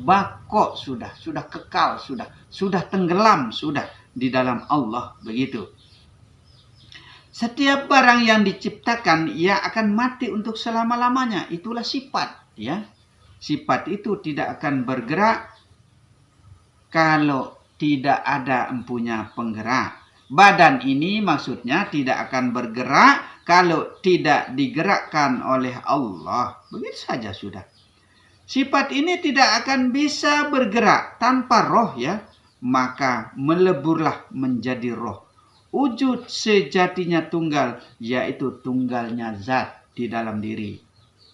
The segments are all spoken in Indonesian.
bako sudah kekal, sudah tenggelam sudah di dalam Allah, begitu. Setiap barang yang diciptakan ia akan mati untuk selama-lamanya. Itulah sifat, ya. Sifat itu tidak akan bergerak kalau tidak ada empunya penggerak. Badan ini maksudnya tidak akan bergerak kalau tidak digerakkan oleh Allah. Begitu saja sudah. Sifat ini tidak akan bisa bergerak tanpa roh, ya. Maka meleburlah menjadi roh. Wujud sejatinya tunggal, yaitu tunggalnya zat di dalam diri.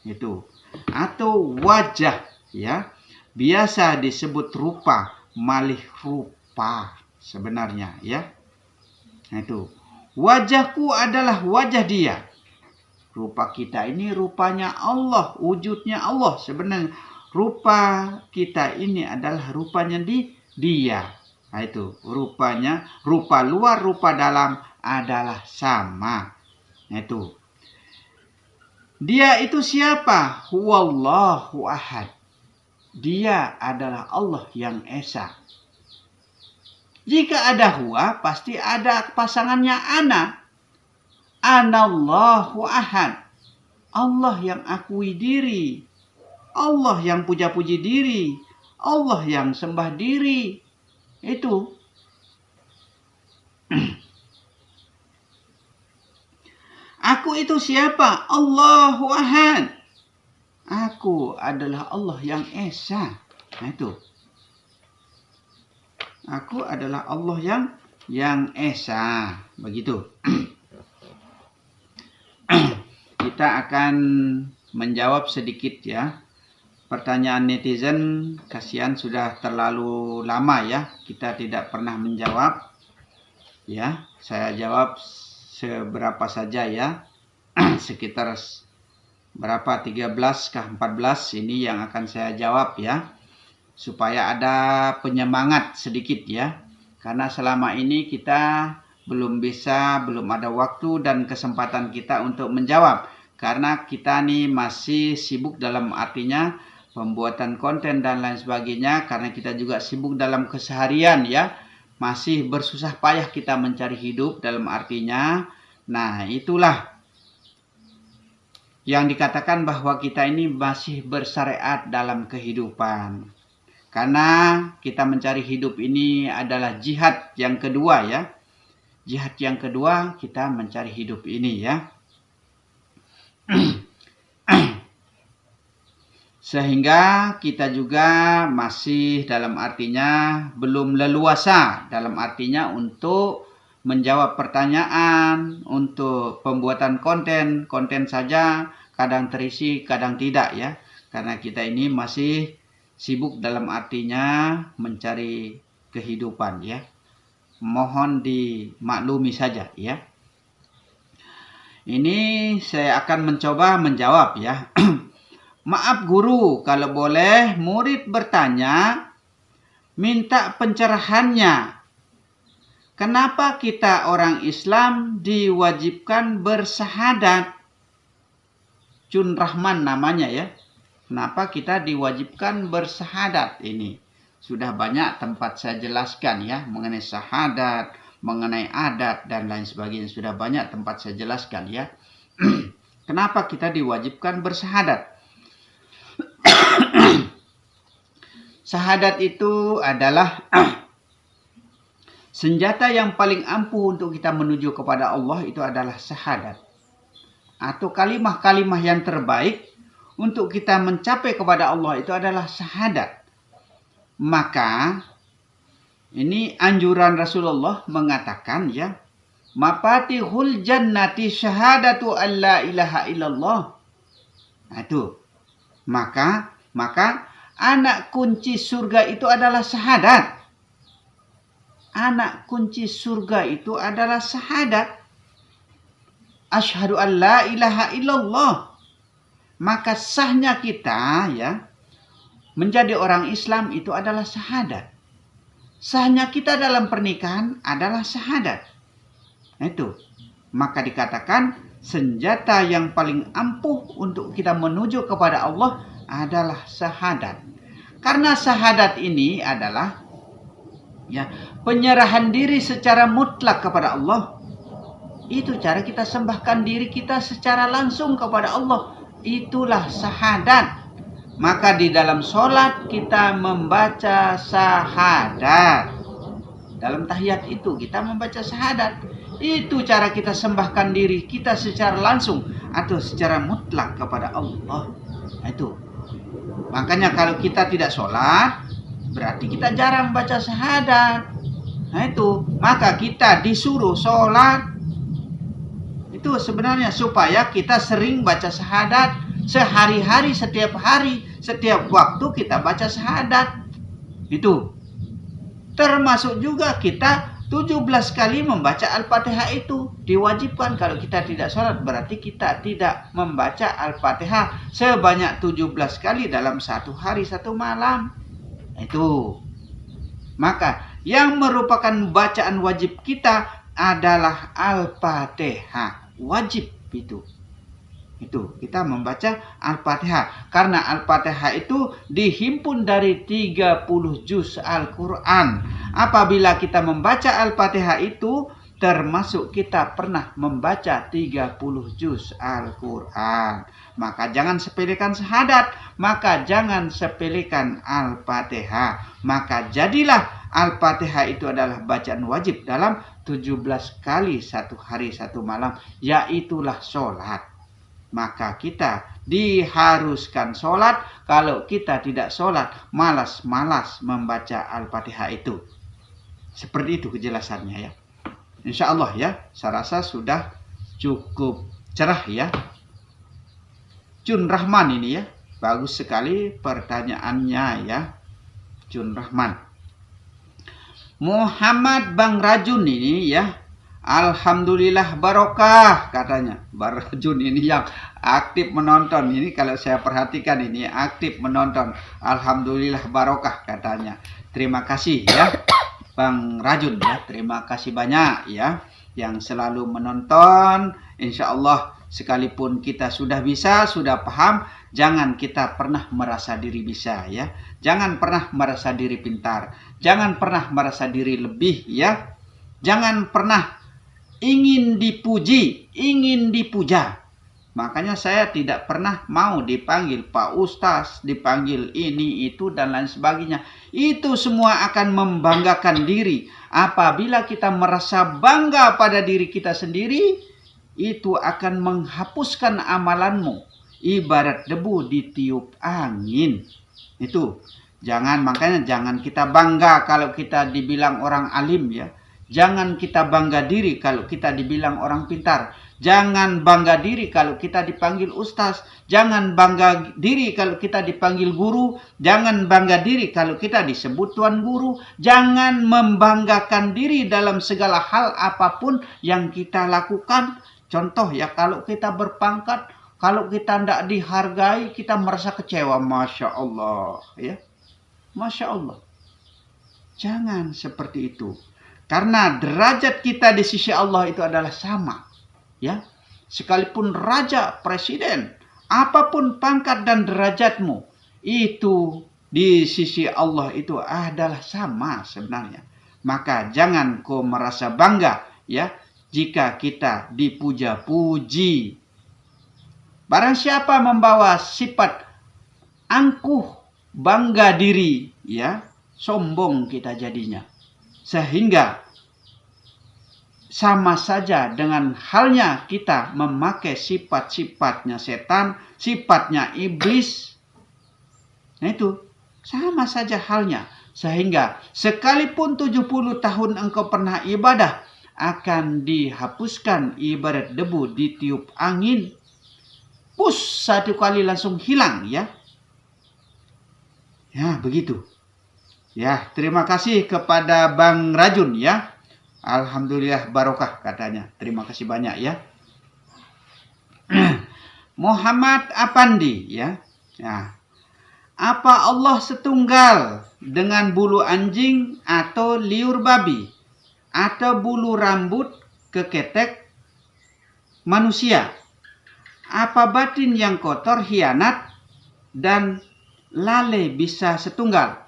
Itu. Atau wajah, ya. Biasa disebut rupa, malih rupa sebenarnya, ya. Itu. Wajahku adalah wajah dia. Rupa kita ini rupanya Allah, wujudnya Allah. Sebenarnya rupa kita ini adalah rupanya dia. Nah, itu rupanya, rupa luar, rupa dalam adalah sama. Nah, itu. Dia itu siapa? Huwallahu ahad. Dia adalah Allah yang esa. Jika ada huwa, pasti ada pasangannya ana. Anallahu ahad. Allah yang akui diri. Allah yang puja-puji diri. Allah yang sembah diri. Itu. Aku itu siapa? Allahu ahad. Aku adalah Allah yang esa. Nah, itu. Aku adalah Allah yang esa. Begitu. Kita akan menjawab sedikit, ya. Pertanyaan netizen, kasihan sudah terlalu lama, ya. Kita tidak pernah menjawab. Ya, saya jawab seberapa saja, ya. Sekitar berapa, 13 kah 14 ini yang akan saya jawab, ya. Supaya ada penyemangat sedikit, ya. Karena selama ini kita belum ada waktu dan kesempatan kita untuk menjawab. Karena kita nih masih sibuk dalam artinya pembuatan konten dan lain sebagainya. Karena kita juga sibuk dalam keseharian, ya. Masih bersusah payah kita mencari hidup dalam artinya. Nah, itulah yang dikatakan bahwa kita ini masih bersyariat dalam kehidupan. Karena kita mencari hidup ini adalah jihad yang kedua, ya. Jihad yang kedua kita mencari hidup ini, ya. Sehingga kita juga masih dalam artinya belum leluasa dalam artinya untuk menjawab pertanyaan, untuk pembuatan konten saja kadang terisi kadang tidak, ya. Karena kita ini masih sibuk dalam artinya mencari kehidupan, ya. Mohon dimaklumi saja, ya. Ini saya akan mencoba menjawab, ya. Maaf guru, kalau boleh murid bertanya, minta pencerahannya. Kenapa kita orang Islam diwajibkan bersahadat? Cun Rahman namanya, ya. Kenapa kita diwajibkan bersahadat ini? Sudah banyak tempat saya jelaskan, ya, mengenai syahadat, mengenai adat dan lain sebagainya. Sudah banyak tempat saya jelaskan, ya. Kenapa kita diwajibkan bersahadat? Syahadat itu adalah senjata yang paling ampuh untuk kita menuju kepada Allah, itu adalah syahadat. Atau kalimah-kalimah yang terbaik untuk kita mencapai kepada Allah itu adalah syahadat. Maka ini anjuran Rasulullah mengatakan, ya, mafatihul jannati syahadatu an la ilaha illallah. Nah, itu. Maka anak kunci surga itu adalah syahadat. Anak kunci surga itu adalah syahadat. Asyhadu an la ilaha illallah. Maka sahnya kita, ya, menjadi orang Islam itu adalah syahadat. Sahnya kita dalam pernikahan adalah syahadat. Itu. Maka dikatakan senjata yang paling ampuh untuk kita menuju kepada Allah adalah syahadat. Karena syahadat ini adalah ya penyerahan diri secara mutlak kepada Allah. Itu cara kita sembahkan diri kita secara langsung kepada Allah. Itulah syahadat. Maka di dalam sholat kita membaca syahadat. Dalam tahiyat itu kita membaca syahadat. Itu cara kita sembahkan diri kita secara langsung atau secara mutlak kepada Allah. Itu. Makanya kalau kita tidak sholat, berarti kita jarang baca syahadat. Nah itu. Maka kita disuruh sholat. Itu sebenarnya supaya kita sering baca syahadat. Sehari-hari, setiap hari, setiap waktu kita baca syahadat. Itu. Termasuk juga kita 17 kali membaca Al-Fatihah itu. Diwajibkan kalau kita tidak sholat. Berarti kita tidak membaca Al-Fatihah sebanyak 17 kali dalam satu hari, satu malam. Itu. Maka yang merupakan bacaan wajib kita adalah Al-Fatihah. Wajib itu. Itu kita membaca Al-Fatihah. Karena Al-Fatihah itu dihimpun dari 30 juz Al-Quran. Apabila kita membaca Al-Fatihah itu, termasuk kita pernah membaca 30 juz Al-Quran. Maka jangan sepelekan syahadat. Maka jangan sepelekan Al-Fatihah. Maka jadilah Al-Fatihah itu adalah bacaan wajib dalam 17 kali satu hari satu malam. Yaitulah sholat. Maka kita diharuskan sholat. Kalau kita tidak sholat, malas-malas membaca Al-Fatihah itu. Seperti itu kejelasannya ya. Insya Allah ya, saya rasa sudah cukup cerah ya. Cun Rahman ini ya, bagus sekali pertanyaannya ya. Cun Rahman. Muhammad Bang Rajun ini ya. Alhamdulillah barokah katanya. Bang Rajun ini yang aktif menonton. Ini kalau saya perhatikan ini aktif menonton. Alhamdulillah barokah katanya. Terima kasih ya Bang Rajun ya. Terima kasih banyak ya yang selalu menonton. Insya Allah sekalipun kita sudah bisa, sudah paham, jangan kita pernah merasa diri bisa ya. Jangan pernah merasa diri pintar. Jangan pernah merasa diri lebih ya. Jangan pernah ingin dipuji, ingin dipuja. Makanya saya tidak pernah mau dipanggil Pak Ustaz, dipanggil ini, itu, dan lain sebagainya. Itu semua akan membanggakan diri. Apabila kita merasa bangga pada diri kita sendiri, itu akan menghapuskan amalanmu. Ibarat debu ditiup angin. Itu. Makanya jangan kita bangga kalau kita dibilang orang alim ya. Jangan kita bangga diri kalau kita dibilang orang pintar. Jangan bangga diri kalau kita dipanggil ustaz. Jangan bangga diri kalau kita dipanggil guru. Jangan bangga diri kalau kita disebut tuan guru. Jangan membanggakan diri dalam segala hal apapun yang kita lakukan. Contoh ya, kalau kita berpangkat, kalau kita tidak dihargai, kita merasa kecewa. Masya Allah. Ya. Masya Allah. Jangan seperti itu. Karena derajat kita di sisi Allah itu adalah sama. Ya, sekalipun raja, presiden, apapun pangkat dan derajatmu, itu di sisi Allah itu adalah sama sebenarnya. Maka jangan kau merasa bangga ya jika kita dipuja-puji. Barang siapa membawa sifat angkuh, bangga diri, ya, sombong kita jadinya. Sehingga sama saja dengan halnya kita memakai sifat-sifatnya setan, sifatnya iblis. Nah itu sama saja halnya. Sehingga sekalipun 70 tahun engkau pernah ibadah, akan dihapuskan ibarat debu ditiup angin. Pus, satu kali langsung hilang ya. Ya begitu. Ya, terima kasih kepada Bang Rajun ya. Alhamdulillah barokah katanya. Terima kasih banyak ya. Muhammad Apandi ya. Ya. Apa Allah setunggal dengan bulu anjing atau liur babi atau bulu rambut keketek manusia? Apa batin yang kotor, hianat dan lalai bisa setunggal.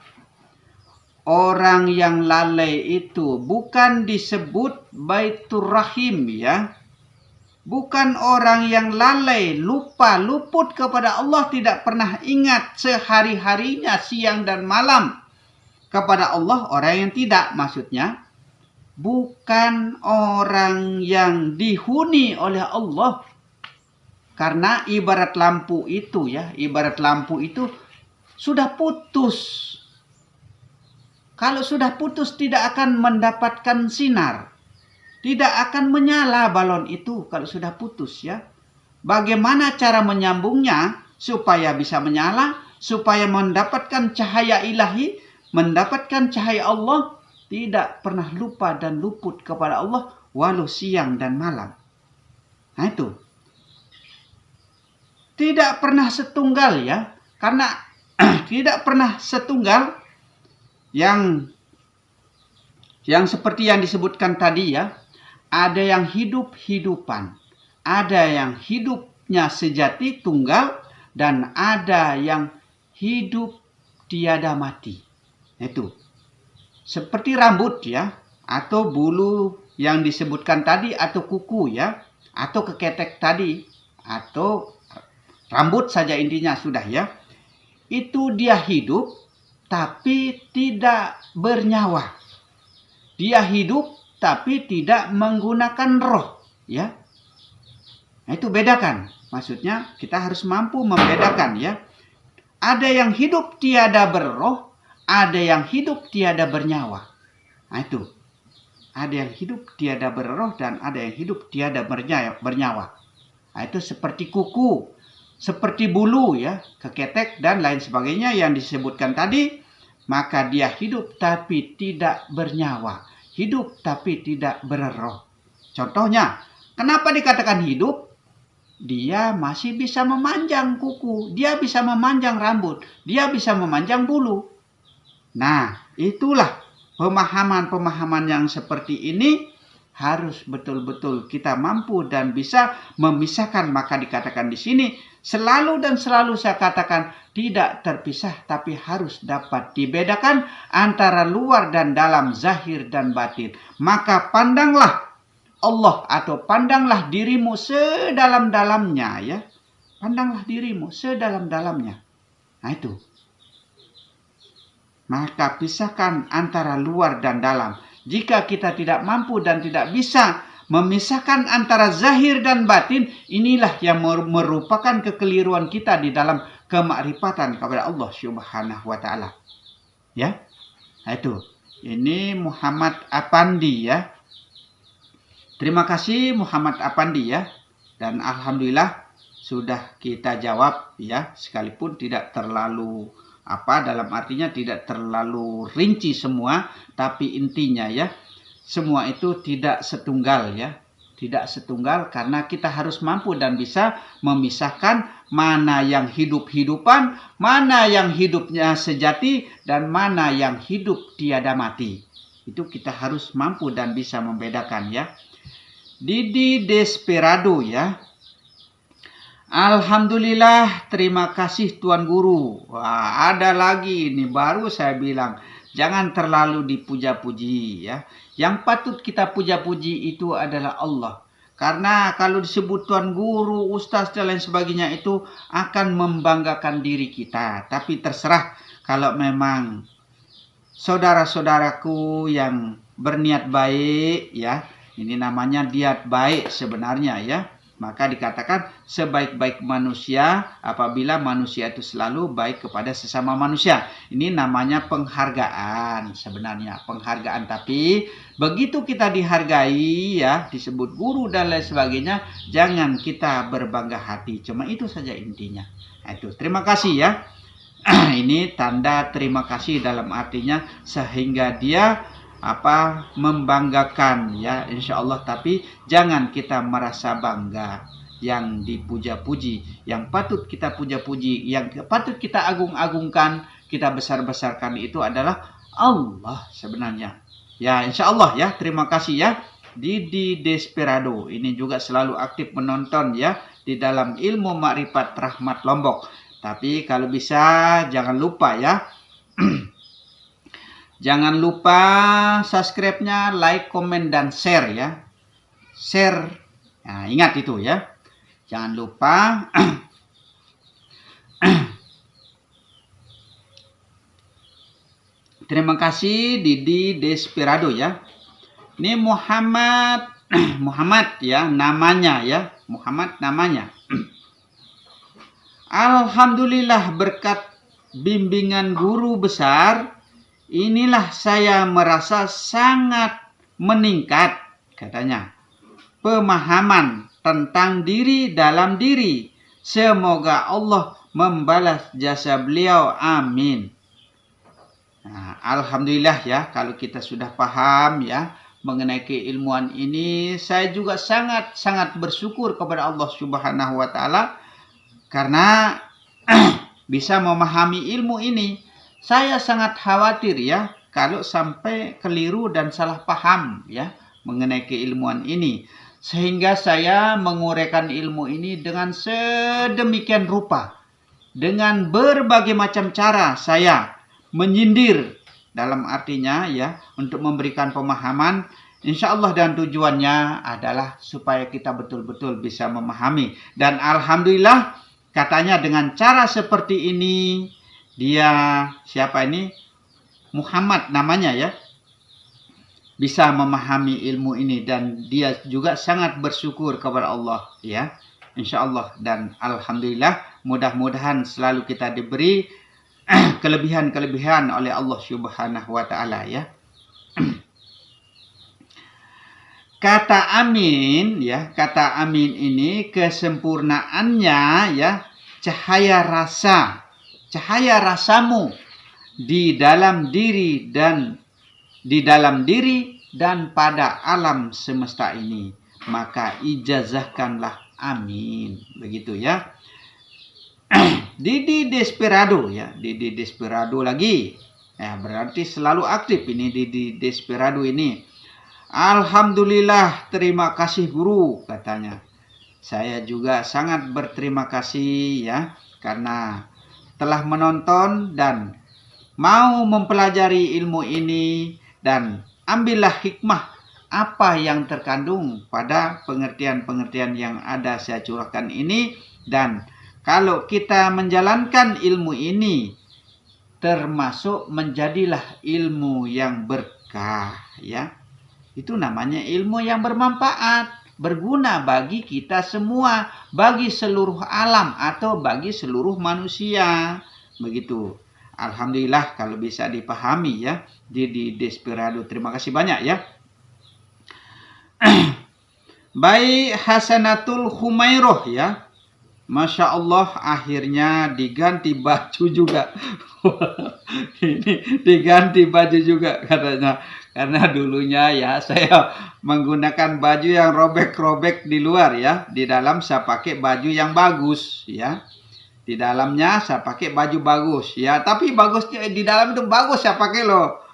Orang yang lalai itu bukan disebut baitur rahim ya. Bukan orang yang lalai, lupa, luput kepada Allah, tidak pernah ingat sehari-harinya siang dan malam kepada Allah, orang yang tidak, maksudnya bukan orang yang dihuni oleh Allah. Karena ibarat lampu itu ya, ibarat lampu itu sudah putus. Kalau sudah putus tidak akan mendapatkan sinar. Tidak akan menyala balon itu kalau sudah putus ya. Bagaimana cara menyambungnya supaya bisa menyala, supaya mendapatkan cahaya ilahi, mendapatkan cahaya Allah, tidak pernah lupa dan luput kepada Allah walau siang dan malam. Nah itu. Tidak pernah setunggal ya. Karena tidak pernah setunggal yang seperti yang disebutkan tadi ya, ada yang hidup-hidupan, ada yang hidupnya sejati tunggal, dan ada yang hidup tiada mati. Itu seperti rambut ya, atau bulu yang disebutkan tadi, atau kuku ya, atau keketek tadi, atau rambut saja intinya sudah ya. Itu dia hidup tapi tidak bernyawa. Dia hidup tapi tidak menggunakan roh, ya. Nah, itu bedakan. Maksudnya kita harus mampu membedakan ya. Ada yang hidup tiada berroh, ada yang hidup tiada bernyawa. Nah, itu. Ada yang hidup tiada berroh dan ada yang hidup tiada bernyawa. Nah, itu seperti kuku, seperti bulu ya, keketek dan lain sebagainya yang disebutkan tadi, maka dia hidup tapi tidak bernyawa, hidup tapi tidak berroh. Contohnya, kenapa dikatakan hidup? Dia masih bisa memanjang kuku, dia bisa memanjang rambut, dia bisa memanjang bulu. Nah, itulah pemahaman-pemahaman yang seperti ini harus betul-betul kita mampu dan bisa memisahkan. Maka dikatakan di sini selalu dan selalu saya katakan tidak terpisah, tapi harus dapat dibedakan antara luar dan dalam, zahir dan batin. Maka pandanglah Allah atau pandanglah dirimu sedalam-dalamnya ya. Pandanglah dirimu sedalam-dalamnya. Nah itu. Maka pisahkan antara luar dan dalam. Jika kita tidak mampu dan tidak bisa memisahkan antara zahir dan batin, inilah yang merupakan kekeliruan kita di dalam kemakrifatan kepada Allah Subhanahu wa taala. Ya. Nah itu. Ini Muhammad Apandi ya. Terima kasih Muhammad Apandi ya. Dan alhamdulillah sudah kita jawab ya, sekalipun tidak terlalu dalam artinya tidak terlalu rinci semua, tapi intinya ya, semua itu tidak setunggal ya. Tidak setunggal karena kita harus mampu dan bisa memisahkan mana yang hidup-hidupan, mana yang hidupnya sejati, dan mana yang hidup tiada mati. Itu kita harus mampu dan bisa membedakan ya. Didi Desperado ya. Alhamdulillah, terima kasih Tuan Guru. Wah, ada lagi ini baru saya bilang, jangan terlalu dipuja-puji ya. Yang patut kita puja-puji itu adalah Allah. Karena kalau disebut Tuan Guru, Ustaz dan lain sebagainya itu akan membanggakan diri kita. Tapi terserah, kalau memang saudara-saudaraku yang berniat baik ya, ini namanya niat baik sebenarnya ya. Maka dikatakan sebaik-baik manusia apabila manusia itu selalu baik kepada sesama manusia. Ini namanya penghargaan sebenarnya. Penghargaan, tapi begitu kita dihargai ya, disebut guru dan lain sebagainya, jangan kita berbangga hati. Cuma itu saja intinya. Nah, itu. Terima kasih ya. Ini tanda terima kasih dalam artinya sehingga dia membanggakan ya, insya Allah. Tapi jangan kita merasa bangga. Yang dipuja-puji, yang patut kita puja-puji, yang patut kita agung-agungkan, kita besar-besarkan itu adalah Allah sebenarnya ya, insya Allah ya. Terima kasih ya Didi Desperado, ini juga selalu aktif menonton ya di dalam Ilmu Makrifat Rahmat Lombok. Tapi kalau bisa jangan lupa ya. Jangan lupa subscribe-nya, like, komen, dan share ya. Share. Nah, ingat itu ya. Jangan lupa. Terima kasih Didi Desperado ya. Ini Muhammad ya namanya ya. Muhammad namanya. Alhamdulillah berkat bimbingan guru besar, inilah saya merasa sangat meningkat, katanya, pemahaman tentang diri dalam diri. Semoga Allah membalas jasa beliau. Amin. Nah, alhamdulillah ya, kalau kita sudah paham ya mengenai keilmuan ini, saya juga sangat bersyukur kepada Allah Subhanahu wa taala karena bisa memahami ilmu ini. Saya sangat khawatir ya kalau sampai keliru dan salah paham ya mengenai keilmuan ini. Sehingga saya menguraikan ilmu ini dengan sedemikian rupa. Dengan berbagai macam cara saya menyindir, dalam artinya ya untuk memberikan pemahaman. Insya Allah, dan tujuannya adalah supaya kita betul-betul bisa memahami. Dan alhamdulillah katanya dengan cara seperti ini, dia siapa ini? Muhammad namanya ya. Bisa memahami ilmu ini dan dia juga sangat bersyukur kepada Allah ya. Insya Allah dan alhamdulillah, mudah-mudahan selalu kita diberi kelebihan-kelebihan oleh Allah Subhanahu wa taala ya. Kata amin ya, kata amin ini kesempurnaannya ya, cahaya rasamu di dalam diri dan pada alam semesta ini, maka ijazahkanlah, amin. Begitu ya. Didi Desperado ya, Didi Desperado lagi ya, berarti selalu aktif ini Didi Desperado ini. Alhamdulillah, terima kasih guru, katanya. Saya juga sangat berterima kasih ya karena telah menonton dan mau mempelajari ilmu ini, dan ambillah hikmah apa yang terkandung pada pengertian-pengertian yang ada saya curahkan ini. Dan kalau kita menjalankan ilmu ini, termasuk menjadilah ilmu yang berkah ya. Itu namanya ilmu yang bermanfaat, berguna bagi kita semua, bagi seluruh alam atau bagi seluruh manusia. Begitu. Alhamdulillah kalau bisa dipahami ya. Didi Desperado, terima kasih banyak ya. Baik, Hasanatul Humairoh ya. Masya Allah, akhirnya diganti baju juga. Ini diganti baju juga katanya. Karena dulunya ya saya menggunakan baju yang robek-robek di luar ya. Di dalam saya pakai baju yang bagus ya. Di dalamnya saya pakai baju bagus ya. Tapi bagusnya di dalam itu bagus saya pakai loh.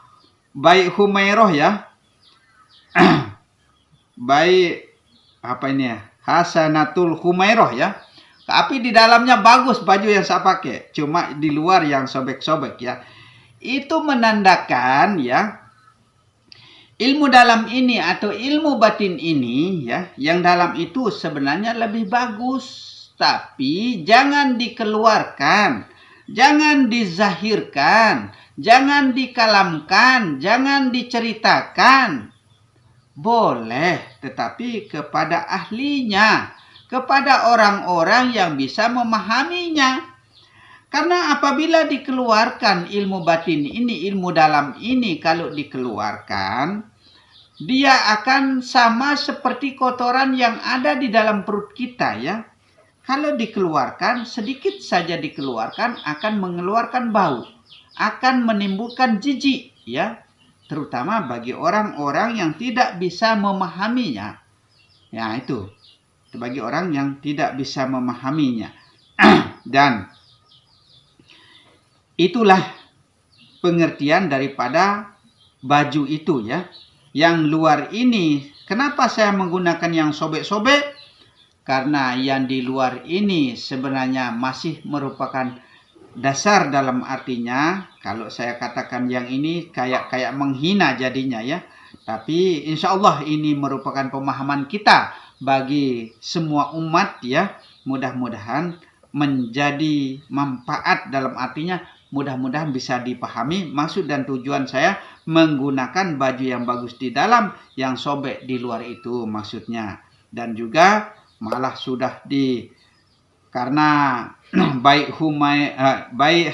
Baik Humairoh ya. Baik apa ini ya? Hasanatul Humairoh ya. Tapi di dalamnya bagus baju yang saya pakai. Cuma di luar yang sobek-sobek ya. Itu menandakan ya, ilmu dalam ini atau ilmu batin ini ya, yang dalam itu sebenarnya lebih bagus. Tapi jangan dikeluarkan, jangan dizahirkan, jangan dikalamkan, jangan diceritakan. Boleh, tetapi kepada ahlinya, kepada orang-orang yang bisa memahaminya. Karena apabila dikeluarkan ilmu batin ini, ilmu dalam ini, kalau dikeluarkan, dia akan sama seperti kotoran yang ada di dalam perut kita ya. Kalau dikeluarkan, sedikit saja dikeluarkan akan mengeluarkan bau, akan menimbulkan jijik ya. Terutama bagi orang-orang yang tidak bisa memahaminya. Ya itu bagi orang yang tidak bisa memahaminya. Dan itulah pengertian daripada baju itu ya. Yang luar ini, kenapa saya menggunakan yang sobek-sobek? karena yang di luar ini sebenarnya masih merupakan dasar, dalam artinya kalau saya katakan yang ini kayak menghina jadinya ya. Tapi insya Allah ini merupakan pemahaman kita bagi semua umat ya. Mudah-mudahan menjadi manfaat, dalam artinya mudah-mudahan bisa dipahami maksud dan tujuan saya menggunakan baju yang bagus di dalam, yang sobek di luar itu maksudnya. Dan juga malah sudah karena baik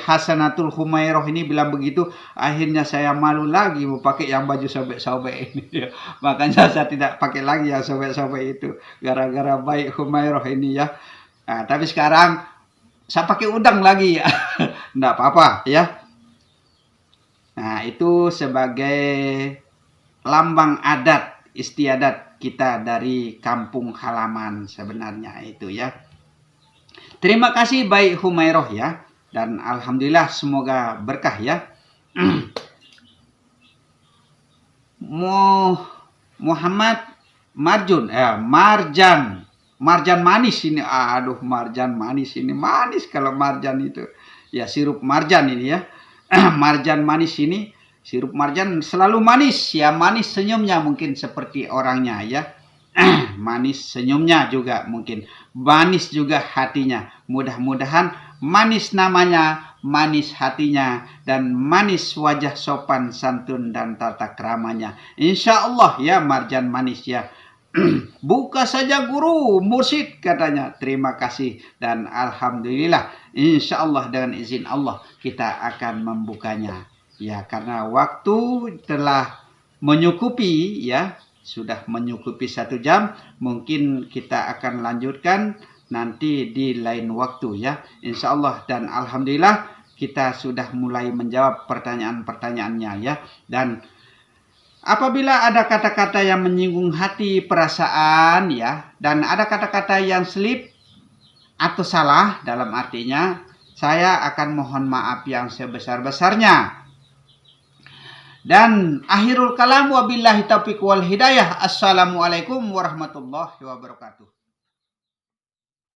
Hasanatul Humairah ini bilang begitu, akhirnya saya malu lagi mau pakai yang baju sobek-sobek ini ya. Makanya saya tidak pakai lagi yang sobek-sobek itu gara-gara baik Humairah ini ya. Nah, tapi sekarang saya pakai udang lagi ya. Enggak apa-apa ya. Nah, itu sebagai lambang adat istiadat kita dari kampung halaman sebenarnya itu ya. Terima kasih baik Humairah ya, dan alhamdulillah semoga berkah ya. Muhammad Marjun, marjan manis ini, aduh marjan manis ini, manis kalau marjan itu, ya sirup marjan ini ya, marjan manis ini, sirup marjan selalu manis ya, manis senyumnya mungkin seperti orangnya ya. Manis senyumnya juga mungkin, manis juga hatinya. Mudah-mudahan manis namanya, manis hatinya, dan manis wajah sopan santun dan tata keramanya. Insya Allah ya marjan manis ya. Buka saja guru mursyid katanya. Terima kasih dan alhamdulillah. Insya Allah dengan izin Allah kita akan membukanya. Ya, karena waktu telah menyukupi ya. Sudah menyukupi 1 jam, mungkin kita akan lanjutkan nanti di lain waktu ya, insya Allah. Dan alhamdulillah kita sudah mulai menjawab pertanyaan-pertanyaannya ya. Dan apabila ada kata-kata yang menyinggung hati, perasaan ya, dan ada kata-kata yang slip atau salah, dalam artinya saya akan mohon maaf yang sebesar-besarnya. Dan akhirul kalam wabillahi taufiq wal hidayah. Assalamualaikum warahmatullahi wabarakatuh.